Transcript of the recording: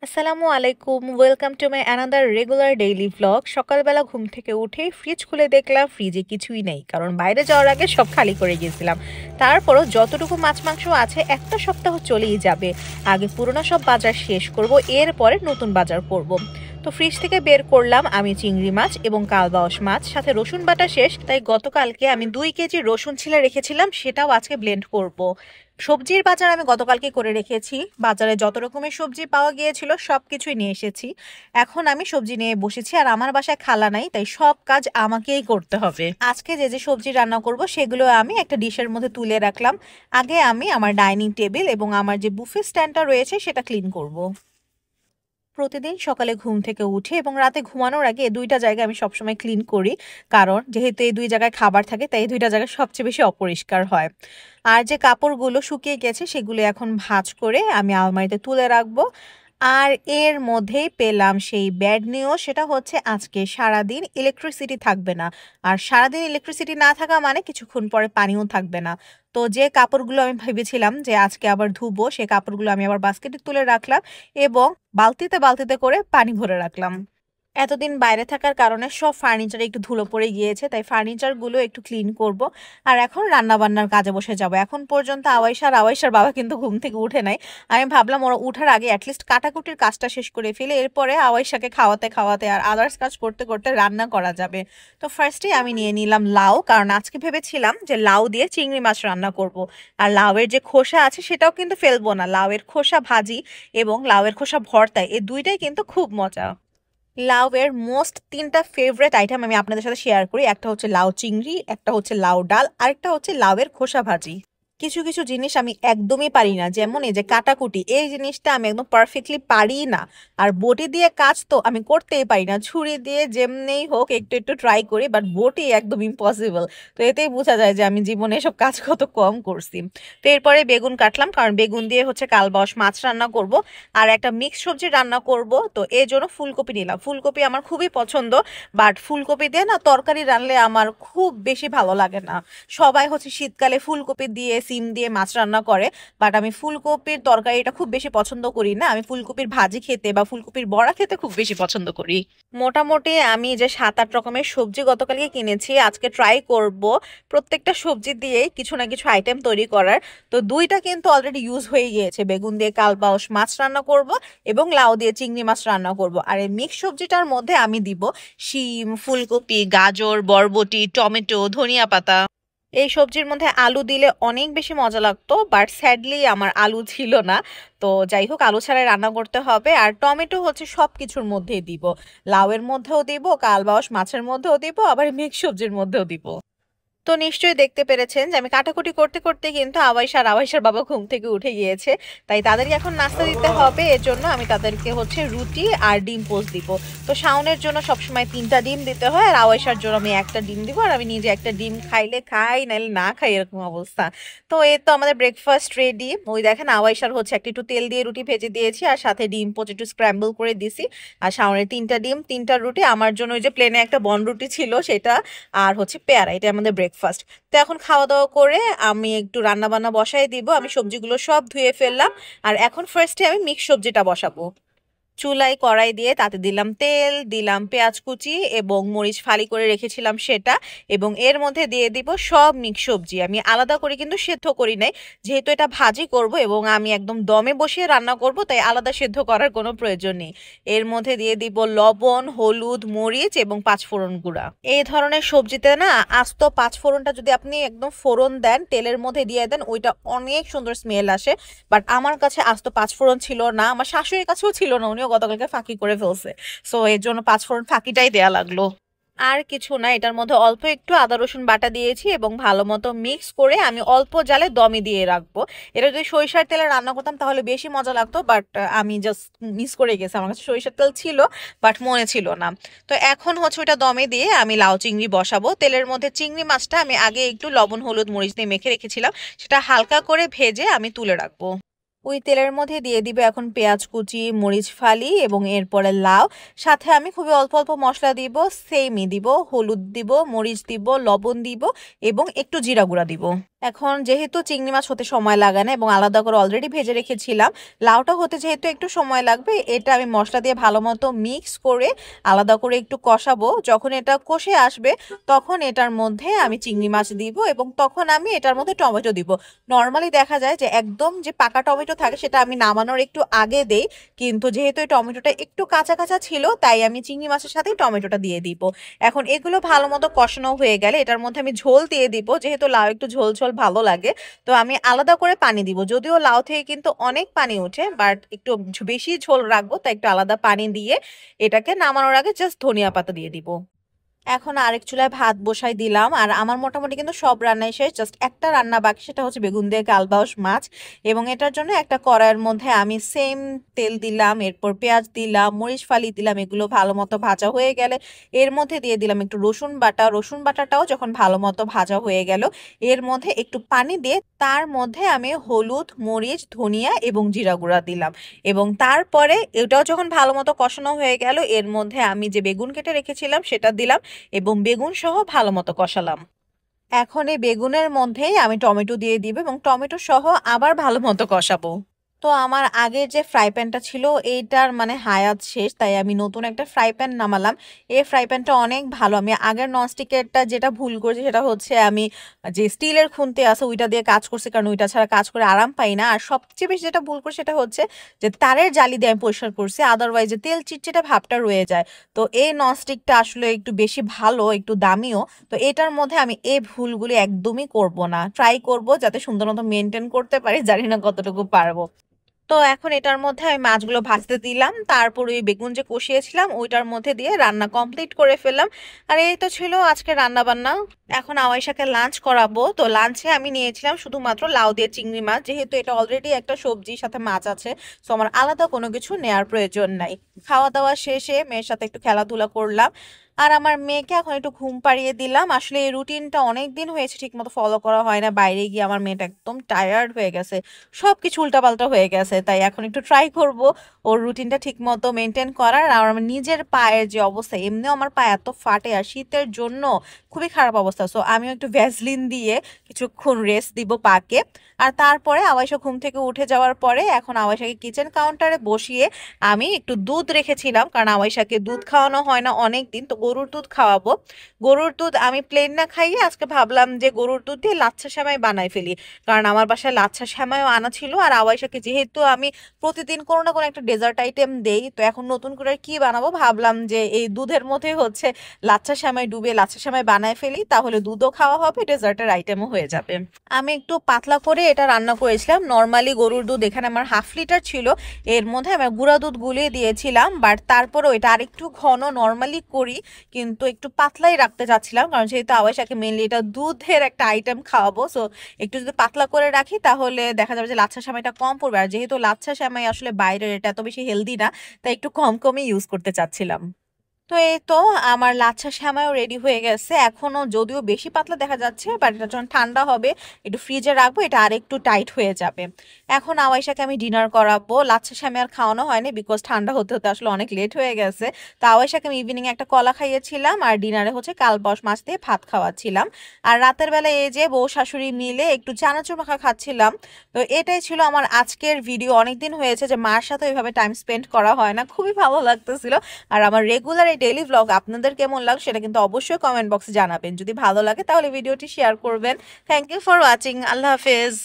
আসসালামু আলাইকুম, welcome to my another regular daily vlog. সকালবেলা ঘুম থেকে উঠে ফ্রিজ খুলে দেখলাম ফ্রিজে কিছুই নেই, কারণ বাইরে যাওয়ার আগে সব খালি করে গিয়েছিলাম। তারপরও যতটুকু মাছ মাংস আছে একটা সপ্তাহ চলেই যাবে। আগে পুরোনো সব বাজার শেষ করব, এরপরে নতুন বাজার করব। তো ফ্রিজ থেকে বের করলাম আমি চিংড়ি মাছ এবং কালবাউস মাছ, সাথে রসুন বাটা শেষ, তাই গতকালকে আমি 2 কেজি রসুন ছিলে রেখেছিলাম, সেটাও আজকে ব্লেন্ড করব। সবজির বাজার আমি গতকালকে করে রেখেছি। বাজারে যত রকমের সবজি পাওয়া গিয়েছিল সবকিছুই নিয়ে এসেছি। এখন আমি সবজি নিয়ে বসেছি, আর আমার বাসায় খালা নাই, তাই সব কাজ আমাকেই করতে হবে। আজকে যে যে সবজি রান্না করব সেগুলো আমি একটা ডিশের মধ্যে তুলে রাখলাম। আগে আমি আমার ডাইনিং টেবিল এবং আমার যে বুফে স্ট্যান্ডটা রয়েছে সেটা ক্লিন করব। প্রতিদিন সকালে ঘুম থেকে উঠে এবং রাতে ঘুমানোর আগে এই দুইটা জায়গা আমি সবসময় ক্লিন করি, কারণ যেহেতু এই দুই জায়গায় খাবার থাকে তাই এই দুইটা জায়গা সবচেয়ে বেশি অপরিষ্কার হয়। আর যে কাপড়গুলো শুকিয়ে গেছে সেগুলো এখন ভাঁজ করে আমি আলমারিতে তুলে রাখবো। আর এর মধ্যেই পেলাম সেই ব্যাড নিউজ, সেটা হচ্ছে আজকে সারাদিন ইলেকট্রিসিটি থাকবে না। আর সারাদিন ইলেকট্রিসিটি না থাকা মানে কিছুক্ষণ পরে পানিও থাকবে না। তো যে কাপড়গুলো আমি ভেবেছিলাম যে আজকে আবার ধুবো, সেই কাপড়গুলো আমি আবার বাস্কেটে তুলে রাখলাম এবং বালতিতে বালতিতে করে পানি ভরে রাখলাম। এতদিন বাইরে থাকার কারণে সব ফার্নিচারে একটু ধুলো পড়ে গিয়েছে, তাই ফার্নিচারগুলো একটু ক্লিন করব। আর এখন রান্না বান্নার কাজে বসে যাব। এখন পর্যন্ত আওয়াইশার বাবা কিন্তু ঘুম থেকে উঠে নাই। আমি ভাবলাম ওরা উঠার আগে অ্যাটলিস্ট কাটাকুটির কাজটা শেষ করে ফেলে, এরপরে আওয়াইশাকে খাওয়াতে খাওয়াতে আর আদার্স কাজ করতে করতে রান্না করা যাবে। তো ফার্স্টে আমি নিয়ে নিলাম লাউ, কারণ আজকে ভেবেছিলাম যে লাউ দিয়ে চিংড়ি মাছ রান্না করব। আর লাউয়ের যে খোসা আছে সেটাও কিন্তু ফেলবো না, লাউয়ের খোসা ভাজি এবং লাউয়ের খোসা ভর্তা, এই দুইটাই কিন্তু খুব মজা। লাউয়ের মোস্ট 3টা ফেভারিট আইটেম আমি আপনাদের সাথে শেয়ার করি। একটা হচ্ছে লাউ চিংড়ি, একটা হচ্ছে লাউ ডাল, আরেকটা হচ্ছে লাউয়ের খোসা ভাজি। কিছু কিছু জিনিস আমি একদমই পারি না, যেমন এই যে কাটাকুটি, এই জিনিসটা আমি একদম পারফেক্টলি পারি না। আর বটি দিয়ে কাজ তো আমি করতেই পারি না, ছুরি দিয়ে যেমনিই হোক একটু একটু ট্রাই করি, বাট বটি একদম ইম্পসিবল। তো এতেই বোঝা যায় যে আমি জীবনে এসব কাজ কত কম করছি। তো এরপরে বেগুন কাটলাম, কারণ বেগুন দিয়ে হচ্ছে কালবাউস মাছ রান্না করব। আর একটা মিক্স সবজি রান্না করব, তো এই জন্য ফুলকপি নিলাম। ফুলকপি আমার খুবই পছন্দ, বাট ফুলকপি দিয়ে না তরকারি রান্নলে আমার খুব বেশি ভালো লাগে না। সবাই হচ্ছে শীতকালে ফুলকপি দিয়ে সিম দিয়ে মাছ রান্না করে, বাট আমি ফুলকপির তরকারিটা খুব বেশি পছন্দ করি না। আমি ফুলকপির ভাজি খেতে বা ফুলকপির বড়া খেতে খুব বেশি পছন্দ করি। মোটামুটি আমি যে 7-8 রকমের সবজি গতকালকে কিনেছি, আজকে ট্রাই করব প্রত্যেকটা সবজি দিয়ে কিছু না কিছু আইটেম তৈরি করার। তো দুইটা কিন্তু অলরেডি ইউজ হয়ে গিয়েছে, বেগুন দিয়ে কালবাউস মাছ রান্না করব এবং লাউ দিয়ে চিংড়ি মাছ রান্না করব। আর এই মিক্স সবজিটার মধ্যে আমি দিব শিম, ফুলকপি, গাজর, বরবটি, টমেটো, ধনিয়া পাতা। এই সবজির মধ্যে আলু দিলে অনেক বেশি মজা লাগতো, বাট স্যাডলি আমার আলু ছিল না। তো যাই হোক, আলু ছাড়াই রান্না করতে হবে। আর টমেটো হচ্ছে সব কিছুর মধ্যেই দিব, লাউয়ের মধ্যেও দিব, কালবাউস মাছের মধ্যেও দিব, আবার মিক্স সবজির মধ্যেও দিব। তো নিশ্চয়ই দেখতে পেরেছেন যে আমি কাটাকুটি করতে করতে কিন্তু আওয়াইশার বাবা ঘুম থেকে উঠে গিয়েছে। তাই তাদেরকে এখন নাস্তা দিতে হবে, এজন্য আমি তাদেরকে হচ্ছে রুটি আর ডিম পোস্ট দিব। তো শাওনের জন্য সবসময় 3টা ডিম দিতে হয়, আর আওয়াইশার জন্য আমি একটা ডিম দিব। আর আমি নিজে একটা ডিম খাইলে খাই, নাইলে না খাই, এরকম অবস্থা। তো এই তো আমাদের ব্রেকফাস্ট রেডি। ওই দেখেন আওয়াইশার হচ্ছে একটু তেল দিয়ে রুটি ভেজে দিয়েছি, আর সাথে ডিম পোস্ট একটু স্ক্র্যাম্বল করে দিছি। আর শাওনের 3টা ডিম, 3টা রুটি, আমার জন্য ওই যে প্লেনে একটা বন রুটি ছিল সেটা, আর হচ্ছে পেয়ারা। এটা আমাদের ব্রেকফাস্ট। তো এখন খাওয়া দাওয়া করে আমি একটু রান্না বান্না বসাই দিব। আমি সবজিগুলো সব ধুয়ে ফেললাম, আর এখন ফার্স্টে আমি মিক্স সবজিটা বসাবো। চুলায় কড়াই দিয়ে তাতে দিলাম তেল, দিলাম পেঁয়াজ কুচি এবং মরিচ ফালি করে রেখেছিলাম সেটা, এবং এর মধ্যে দিয়ে দিব সব মিক্স সবজি। আমি আলাদা করে কিন্তু সেদ্ধ করি নাই, যেহেতু এটা ভাজি করব এবং আমি একদম দমে বসিয়ে রান্না করব, তাই আলাদা সেদ্ধ করার কোনো প্রয়োজন নেই। এর মধ্যে দিয়ে দিব লবণ, হলুদ, মরিচ এবং পাঁচফোড়ন গুঁড়া। এই ধরনের সবজিতে না আস্ত পাঁচফোড়নটা যদি আপনি একদম ফোড়ন দেন, তেলের মধ্যে দিয়ে দেন, ওইটা অনেক সুন্দর স্মেল আসে। বাট আমার কাছে আস্ত পাঁচফোড়ন ছিল না, আমার শাশুড়ির কাছেও ছিল না, উনিও গতকালকে ফাঁকি করে ফেলছে। সো এর জন্য পাঁচফোড়ন ফাঁকিটাই দেয়া লাগলো। আর কিছু না, এটার মধ্যে অল্প একটু আদা রসুন বাটা দিয়েছি এবং ভালো মতো মিক্স করে আমি অল্প জালে দমে দিয়ে রাখবো। এটা যদি সরিষার তেলে রান্না করতাম তাহলে বেশি মজা লাগতো, বাট আমি জাস্ট মিস করে গেছি। আমার কাছে সরিষার তেল ছিল, বাট মনে ছিল না। তো এখন হচ্ছে ওটা দমে দিয়ে আমি লাউ চিংড়ি বসাবো। তেলের মধ্যে চিংড়ি মাছটা আমি আগে একটু লবণ হলুদ মরিচ দিয়ে মেখে রেখেছিলাম, সেটা হালকা করে ভেজে আমি তুলে রাখবো। ওই তেলের মধ্যে দিয়ে দিব এখন পেঁয়াজ কুচি, মরিচ ফালি এবং এরপরে লাউ। সাথে আমি খুবই অল্প অল্প মশলা দিব, সেমই দিব, হলুদ দিব, মরিচ দিব, লবণ দিব এবং একটু জিরা গুঁড়া দিব। এখন যেহেতু চিংড়ি মাছ হতে সময় লাগে না এবং আলাদা করে অলরেডি ভেজে রেখেছিলাম, লাউটা হতে যেহেতু একটু সময় লাগবে, এটা আমি মশলা দিয়ে ভালো মতো মিক্স করে আলাদা করে একটু কষাবো। যখন এটা কষে আসবে তখন এটার মধ্যে আমি চিংড়ি মাছ দিব এবং তখন আমি এটার মধ্যে টমেটো দিব। নর্মালি দেখা যায় যে একদম যে পাকা টমেটো থাকে সেটা আমি নামানোর একটু আগে দেই, কিন্তু যেহেতু এই টমেটোটা একটু কাঁচা কাঁচা ছিল তাই আমি চিংড়ি মাছের সাথেই টমেটোটা দিয়ে দিব। এখন এগুলো ভালো মতো কষানো হয়ে গেলে এটার মধ্যে আমি ঝোল দিয়ে দিব, যেহেতু লাউ একটু ঝোল ঝোল ভালো লাগে তো আমি আলাদা করে পানি দিব। যদিও লাউ থেকে কিন্তু অনেক পানি ওঠে, বাট একটু বেশি ঝোল রাখবো তাই একটু আলাদা পানি দিয়ে এটাকে নামানোর আগে জাস্ট ধনিয়া পাতা দিয়ে দিব। এখন আরেক চুলায় ভাত বসাই দিলাম আর আমার মোটামুটি কিন্তু সব রান্নাই শেষ, জাস্ট একটা রান্না বাকি, সেটা হচ্ছে বেগুন দিয়ে কালবাউস মাছ। এবং এটার জন্য একটা কড়াইয়ের মধ্যে আমি সেম তেল দিলাম, এরপর পেঁয়াজ দিলাম, মরিচ ফালি দিলাম, এগুলো ভালো মতো ভাজা হয়ে গেলে এর মধ্যে দিয়ে দিলাম একটু রসুন বাটা। রসুন বাটাটাও যখন ভালো মতো ভাজা হয়ে গেল এর মধ্যে একটু পানি দিয়ে তার মধ্যে আমি হলুদ, মরিচ, ধনিয়া এবং জিরা গুঁড়া দিলাম। এবং তারপরে এটাও যখন ভালো মতো কষানো হয়ে গেল এর মধ্যে আমি যে বেগুন কেটে রেখেছিলাম সেটা দিলাম এবং বেগুন সহ ভালো মতো কষালাম। এখন এই বেগুনের মধ্যেই আমি টমেটো দিয়ে দিব এবং টমেটো সহ আবার ভালো মতো কষাবো। তো আমার আগের যে ফ্রাই প্যানটা ছিল এইটার মানে হায়াত শেষ, তাই আমি নতুন একটা ফ্রাই প্যান নামালাম। এই ফ্রাই প্যানটা অনেক ভালো। আমি আগের ননস্টিকেরটা যেটা ভুল করেছি সেটা হচ্ছে আমি যে স্টিলের খুন্তি আছে ওইটা দিয়ে কাজ করছি, কারণ ওইটা ছাড়া কাজ করে আরাম পাই না। আর সবচেয়ে বেশি যেটা ভুল করছি সেটা হচ্ছে যে তারের জালি দিয়ে আমি পরিষ্কার করছি, আদারওয়াইজ যে তেল চিটচিটে ভাবটা রয়ে যায়। তো এই ননস্টিকটা আসলে একটু বেশি ভালো, একটু দামিও। তো এটার মধ্যে আমি এই ভুলগুলি একদমই করব না, ট্রাই করব যাতে সুন্দর মতো মেনটেন করতে পারি, জানি না কতটুকু পারবো। তো এখন এটার মধ্যে আমি মাছগুলো ভাজতে দিলাম, তারপর ওই বেগুন যে কষিয়েছিলাম ওইটার মধ্যে দিয়ে রান্না কমপ্লিট করে ফেললাম। আর এই তো ছিল আজকে রান্না বান্না। এখন আওয়াইশাকে লাঞ্চ করাবো। তো লাঞ্চে আমি নিয়েছিলাম শুধুমাত্র লাউ দিয়ে চিংড়ি মাছ, যেহেতু এটা অলরেডি একটা সবজির সাথে মাছ আছে, তো আমার আলাদা কোনো কিছু নেয়ার প্রয়োজন নাই। খাওয়া দাওয়া শেষে মেয়ের সাথে একটু খেলাধুলা করলাম আর আমার মেয়েকে এখন একটু ঘুম পাড়িয়ে দিলাম। আসলে এই রুটিনটা অনেক দিন হয়েছে ঠিক মতো ফলো করা হয় না, বাইরে গিয়ে আমার মেয়েটা একদম টায়ার্ড হয়ে গেছে, সবকিছু উল্টাপাল্টা হয়ে গেছে। তাই এখন একটু ট্রাই করব ওর রুটিনটা ঠিক মতো মেনটেন করার। আর আমার নিজের পায়ের যে অবস্থা, এমনিও আমার পা এত ফাটে আর শীতের জন্য খুবই খারাপ অবস্থা, সো আমিও একটু ভ্যাসলিন দিয়ে কিছুক্ষণ রেস্ট দিব পাকে। আর তারপরে আওয়াইশা ঘুম থেকে উঠে যাওয়ার পরে এখন আওয়াইশাকে কিচেন কাউন্টারে বসিয়ে আমি একটু দুধ রেখেছিলাম, কারণ আওয়াইশাকে দুধ খাওয়ানো হয় না অনেক দিন, তো গরুর দুধ খাওয়াবো। গরুর দুধ আমি প্লেন না খাইয়ে আজকে ভাবলাম যে গরুর দুধ দিয়ে লাচ্ছা সেমাই বানাই ফেলি, কারণ আমার বাসায় লাচ্ছা সেমাইও আনা ছিল। আর আওয়াইশাকে যেহেতু আমি প্রতিদিন কোনো না কোনো একটা ডেজার্ট আইটেম দেই, তো এখন নতুন করে কি বানাবো ভাবলাম যে এই দুধের মধ্যে হচ্ছে লাচ্ছা সেমাই ডুবে লাচ্ছা সেমাই বানায় ফেলি, তাহলে দুধও খাওয়া হবে, ডেজার্টের আইটেমও হয়ে যাবে। আমি একটু পাতলা করে এটা রান্না করেছিলাম। নর্মালি গরুর দুধ এখানে আমার 1/2 লিটার ছিল, এর মধ্যে আমি গুঁড়া দুধ গুলিয়ে দিয়েছিলাম, বাট তারপরেও এটা আরেকটু ঘন নর্মালি করি, কিন্তু একটু পাতলাই রাখতে চাচ্ছিলাম, কারণ যেহেতু আওয়াইশাকে মেনলি এটা দুধের একটা আইটেম খাওয়াবো, সো একটু যদি পাতলা করে রাখি তাহলে দেখা যাবে যে লাচ্ছা সেমাইটা কম পড়বে। আর যেহেতু লাচ্ছা সেমাই আসলে বাইরের, এটা এত বেশি হেলদি না, তাই একটু কম কমই ইউজ করতে চাচ্ছিলাম। তো এই তো আমার লাচ্ছা সেমাইও রেডি হয়ে গেছে। এখনো যদিও বেশি পাতলা দেখা যাচ্ছে, বাট এটা যখন ঠান্ডা হবে একটু ফ্রিজে রাখবো, এটা আর একটু টাইট হয়ে যাবে। এখন আওয়াইশাকে আমি ডিনার করাবো। লাচ্ছা সেমাই আর খাওয়ানো হয়নি, বিকজ ঠান্ডা হতে হতে আসলে অনেক লেট হয়ে গেছে। তো আওয়াইশাকে আমি ইভিনিং একটা কলা খাইয়েছিলাম আর ডিনারে হচ্ছে কালবাউস মাছ দিয়ে ভাত খাওয়াচ্ছিলাম। আর রাতের বেলা এই যে বউ শাশুড়ি মিলে একটু চানাচুর মাখা খাচ্ছিলাম। তো এটাই ছিল আমার আজকের ভিডিও। অনেকদিন হয়েছে যে মার সাথে ওইভাবে টাইম স্পেন্ড করা হয় না, খুবই ভালো লাগতেছিল। আর আমার রেগুলার এই ডেইলি ভ্লগ আপনাদের কেমন লাগে সেটা কিন্তু অবশ্যই কমেন্ট বক্সে জানাবেন। যদি ভালো লাগে তাহলে ভিডিওটি শেয়ার করবেন। Thank you for watching. আল্লাহ হাফেজ।